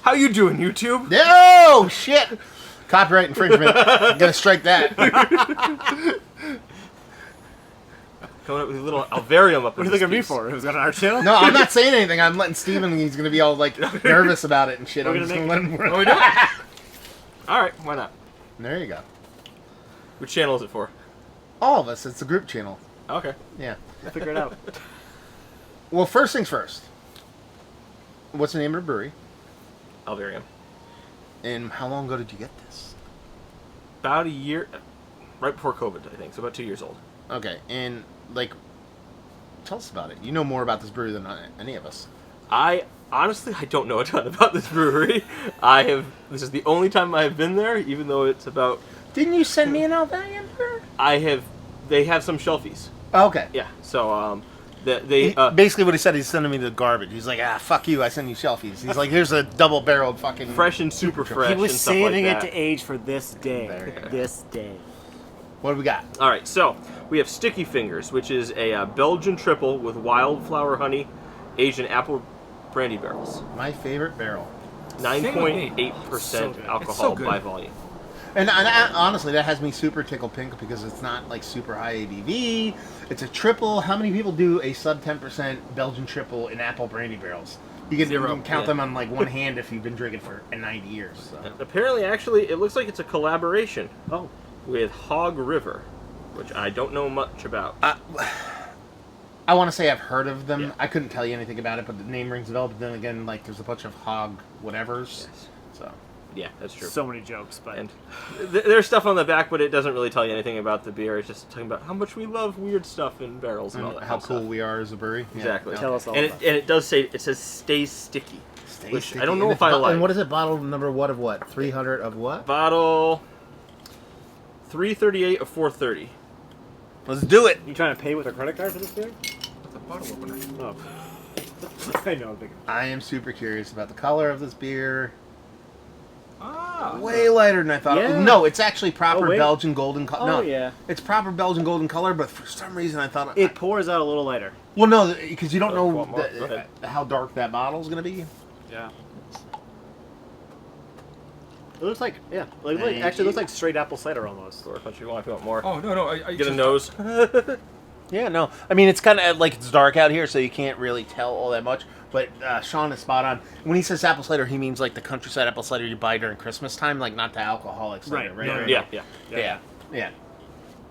How you doing, YouTube? Oh, shit! Copyright infringement. I'm gonna strike that. Coming up with a little Alvarium up. What do you think of me for? It was on our channel? No, I'm not saying anything. I'm letting Steven, he's gonna be all, like, nervous about it and shit. I'm just gonna let him... Oh, we do it? Alright, why not? There you go. Which channel is it for? All of us. It's a group channel. Okay. Yeah. I'll figure it out. Well, first things first. What's the name of the brewery? Alvarium. And how long ago did you get this? About a year, right before COVID, I think. So about 2 years old. Okay, and, like, tell us about it. You know more about this brewery than any of us. I don't know a ton about this brewery. This is the only time I have been there, even though it's about... Didn't you send me an Alvarium beer? They have some shelfies. Oh, okay. Yeah, so, basically what he said, he's sending me the garbage. He's like, fuck you, I send you shelfies. He's like, here's a double-barreled fucking... fresh and super fresh. He was and stuff like saving it that. to age for this day. There you go. This day. What do we got? All right, so we have Sticky Fingers, which is a Belgian triple with wildflower honey, aged in apple brandy barrels. My favorite barrel. 9.8% So good. alcohol It's so good. by volume. And honestly, that has me super tickled pink because it's not like super high ABV. It's a triple. How many people do a sub 10% Belgian triple in apple brandy barrels? You can, Zero. you can count Yeah. them on like one hand if you've been drinking for 90 years. So. Apparently, actually, it looks like it's a collaboration Oh. with Hog River, which I don't know much about. I want to say I've heard of them. Yeah. I couldn't tell you anything about it, but the name rings a bell. But then again, like there's a bunch of hog whatevers. Yes. So Yeah, that's true. So many jokes, but... And there's stuff on the back, but it doesn't really tell you anything about the beer. It's just talking about how much we love weird stuff in barrels and all that how kind of cool stuff. we are as a brewery. Yeah. Exactly. Tell us all and about it does say, it says stay sticky. Stay Which sticky. I don't know And if I it's like. And what is it? Bottle number of what? 300 of what? Bottle 338 of 430. Let's do it. You trying to pay with a credit card for this beer? With a bottle opener. Oh. I know. I am super curious about the color of this beer. Ah. Way lighter than I thought. Yeah. No, it's actually proper Oh, wait. Belgian golden color. Oh, no, yeah. it's proper Belgian golden color, but for some reason I thought It pours out a little lighter. well, no, because you don't know Want more? Go ahead. how dark that bottle is going to be. Yeah. It looks like, yeah. Actually, it looks like straight apple cider almost. Or if you want more. Oh, no. I Get a just- nose. Yeah, no. I mean, it's kind of like it's dark out here, so you can't really tell all that much. But Sean is spot on. When he says apple cider, he means like the countryside apple cider you buy during Christmas time, like not the alcoholic cider, Right. right? No, right. Yeah. Yeah.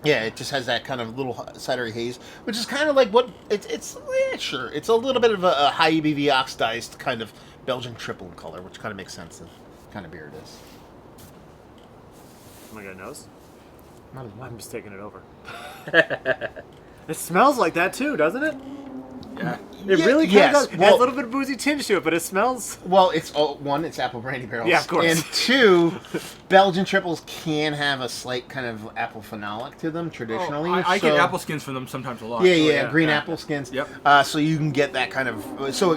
Yeah, it just has that kind of little cidery haze, which is kind of like what it's sure. It's a little bit of a high ABV oxidized kind of Belgian triple in color, which kind of makes sense of the kind of beer it is. Am I got a nose? Not as much. I'm just taking it over. It smells like that too, doesn't it? Yeah. It Yeah, really yes. does. It has a little bit of boozy tinge to it, but it smells... Well, it's one, it's apple brandy barrels. Yeah, of course. And two, Belgian triples can have a slight kind of apple phenolic to them traditionally. Oh, I get so- apple skins from them sometimes a lot. Yeah, green yeah. apple skins. Yep. So you can get that kind of. So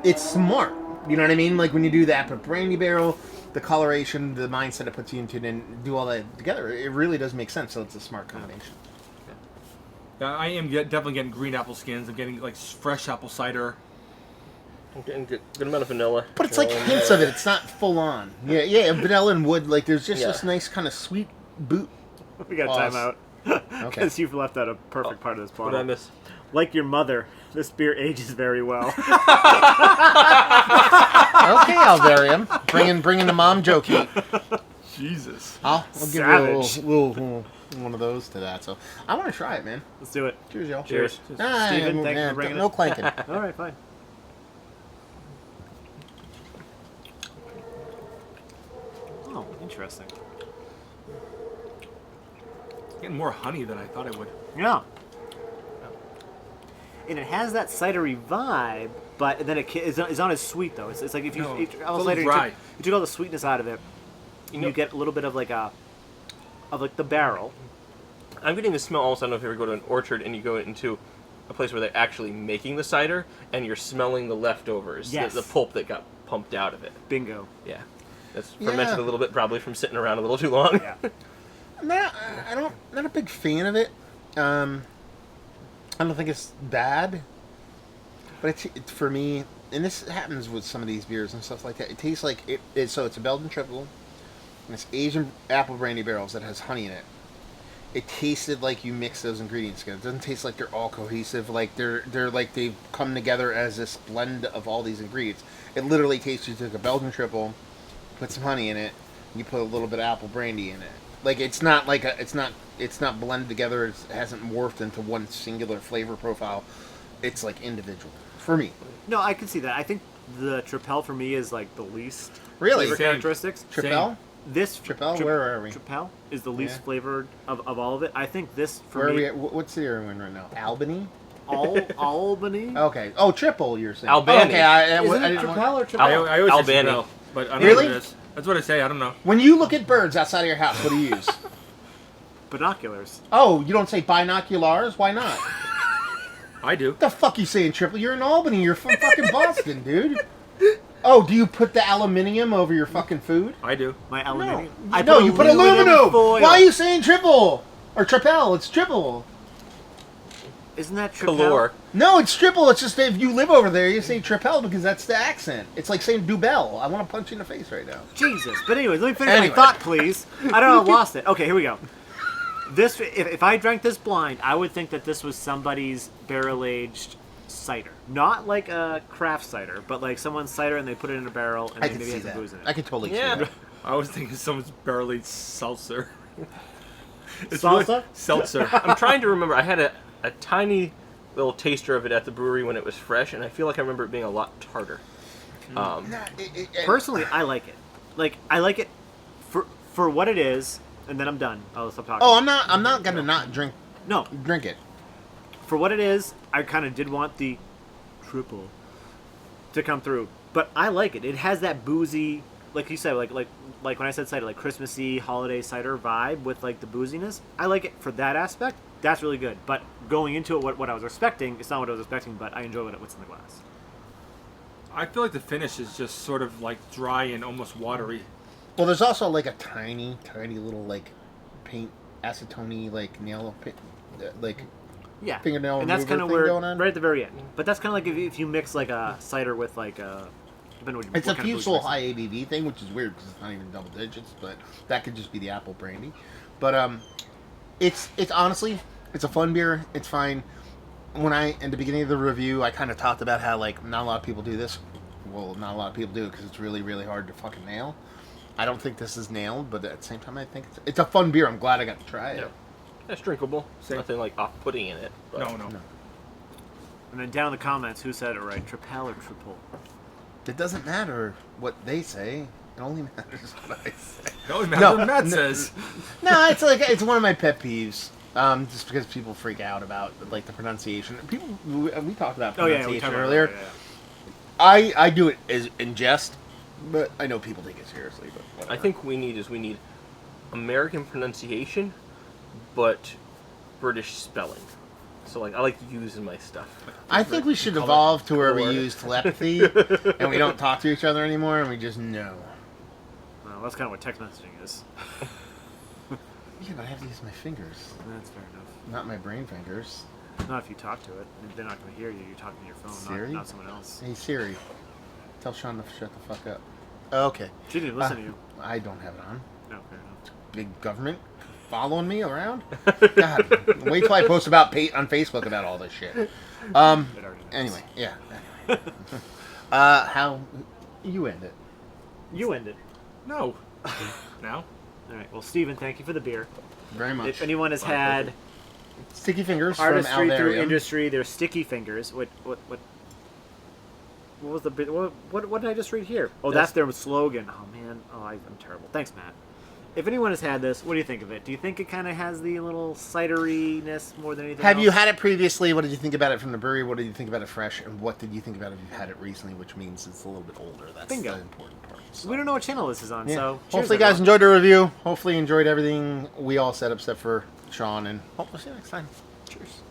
it's smart. You know what I mean? Like when you do the apple brandy barrel, the coloration, the mindset it puts you into, and do all that together, it really does make sense. So it's a smart combination. Yeah, I am definitely getting green apple skins. I'm getting like fresh apple cider. I'm getting good amount of vanilla. But it's like hints of it. It's not full on. Yeah, vanilla and wood. Like there's just Yeah. this nice kind of sweet boot. We got Pause. time out. Okay. Because you've left out a perfect part of this What did I bottle. miss? Like your mother, this beer ages very well. Okay, Alvarium, bringing the mom joke heat. Jesus. I'll give you a Savage. little one of those to that. So I want to try it, man. Let's do it. Cheers, y'all. Cheers. Steven, thank you for bringing no it. clanking. All right, fine. Oh, interesting. Getting more honey than I thought I would. Yeah. And it has that cidery vibe, but then it's not as sweet though. It's like if you No, eat it's a apple little cider, dry. you took all the sweetness out of it, and you get a little bit of like the barrel. I'm getting the smell almost. I don't know if you ever go to an orchard and you go into a place where they're actually making the cider and you're smelling the leftovers, Yes. the pulp that got pumped out of it. Bingo. Yeah. That's fermented Yeah. a little bit, probably from sitting around a little too long. Yeah. Not a big fan of it. I don't think it's bad, but for me, and this happens with some of these beers and stuff like that. It tastes like it. So it's a Belgian triple, and it's Asian apple brandy barrels that has honey in it. It tasted like you mix those ingredients together. It doesn't taste like they're all cohesive. Like they're like they've come together as this blend of all these ingredients. It literally tastes you took a Belgian triple, put some honey in it, and you put a little bit of apple brandy in it. Like it's not like it's not blended together. It hasn't morphed into one singular flavor profile. It's like individual for me. No, I can see that. I think the Tripel for me is like the least Really? flavor Same. characteristics. Tripel? This Tripel? Where are we? Tripel is the least Yeah. flavored of all of it. I think this for Where are me. we at? What city are we in right now? Albany? Albany. Okay. Oh, triple, you're saying. Albany. Oh, okay, I Isn't didn't it know- Tripel or Tripel? I always say Albany. Tripel, but I don't Really? know what it is. That's what I say. I don't know. When you look at birds outside of your house, what do you use? Binoculars. Oh, you don't say binoculars? Why not? I do. What the fuck you saying, triple? You're in Albany. You're from fucking Boston, dude. Oh, do you put the aluminium over your fucking food? I do. My No. aluminium. No, you put aluminum. foil. Why are you saying triple? Or tripel? It's triple. Isn't that Tripel? Calor. No, it's triple. It's just if you live over there, you say tripel because that's the accent. It's like saying Dubel. I want to punch you in the face right now. Jesus. But anyways, let me finish Anyway. my thought, please. I don't know, I lost it. Okay, here we go. This, if I drank this blind, I would think that this was somebody's barrel-aged cider. Not like a craft cider, but like someone's cider and they put it in a barrel and I they can maybe see have some that. booze in it. I can totally Yeah. see that. I was thinking someone's barely seltzer. Salsa? Seltzer. I'm trying to remember. I had a tiny little taster of it at the brewery when it was fresh, and I feel like I remember it being a lot tartar. Nah, Personally, I like it. Like, I like it for what it is, and then I'm done. I'll stop talking. Oh, I'm not gonna not drink No, it. for what it is, I kind of did want the triple to come through, but I like it. It has that boozy, like you said, like when I said cider, like Christmassy holiday cider vibe with like the booziness. I like it for that aspect. That's really good. But going into it, what I was expecting, it's not what I was expecting, but I enjoy what's in the glass. I feel like the finish is just sort of like dry and almost watery. Well, there's also like a tiny little like paint acetone like nail paint, like Yeah, fingernail and that's remover kind of thing where going on? right at the very end. But that's kind of like if you mix like a cider with like a. depending It's what a kind of booze Fusel you're mixing. high ABV thing, which is weird because it's not even double digits, but that could just be the apple brandy. But it's honestly it's a fun beer. It's fine. When in the beginning of the review, I kind of talked about how like not a lot of people do this. Well, not a lot of people do it because it's really hard to fucking nail. I don't think this is nailed, but at the same time, I think it's a fun beer. I'm glad I got to try it. Yeah. It's drinkable. Same. Nothing like off-putting in it. But No. And then down in the comments, who said it right? Tripel or triple? It doesn't matter what they say. It only matters what I say. It only matters what Matt says. No, it's one of my pet peeves. Just because people freak out about like the pronunciation. We talked about Oh yeah, pronunciation we talked about earlier. that, yeah. I do it as in jest, but I know people take it seriously. But whatever. I think we need American pronunciation, but British spelling. So like I like to use in my stuff. I think we should Color. evolve to where we Color. use telepathy and we don't talk to each other anymore and we just know. Well, that's kind of what text messaging is. Yeah, but I have to use my fingers, That's fair enough. not my brain fingers. Not if you talk to it. They're not going to hear you. You're talking to your phone, Siri? not someone else. Hey Siri, tell Sean to shut the fuck up. Okay. She didn't listen to you. I don't have it on. No, fair enough. Big government following me around. God, wait till I post on Facebook about all this shit. It already knows. Anyway, yeah. Anyway. How you end it? You end it. No. Now? All right. Well, Steven, thank you for the beer. Very much. If anyone has My had pleasure. Sticky fingers artistry from through Alvarium. industry, they're sticky fingers. What was the bit? What did I just read here? Oh, that's their slogan. Oh man. Oh, I'm terrible. Thanks, Matt. If anyone has had this, what do you think of it? Do you think it kind of has the little cidery-ness more than anything Have else? you had it previously? What did you think about it from the brewery? What did you think about it fresh? And what did you think about it if you've had it recently, which means it's a little bit older? That's Bingo. the important part. So. We don't know what channel this is on, Yeah. so cheers, Hopefully, you guys everyone. enjoyed the review. Hopefully, you enjoyed everything we all said except for Sean. And hopefully, see you next time. Cheers.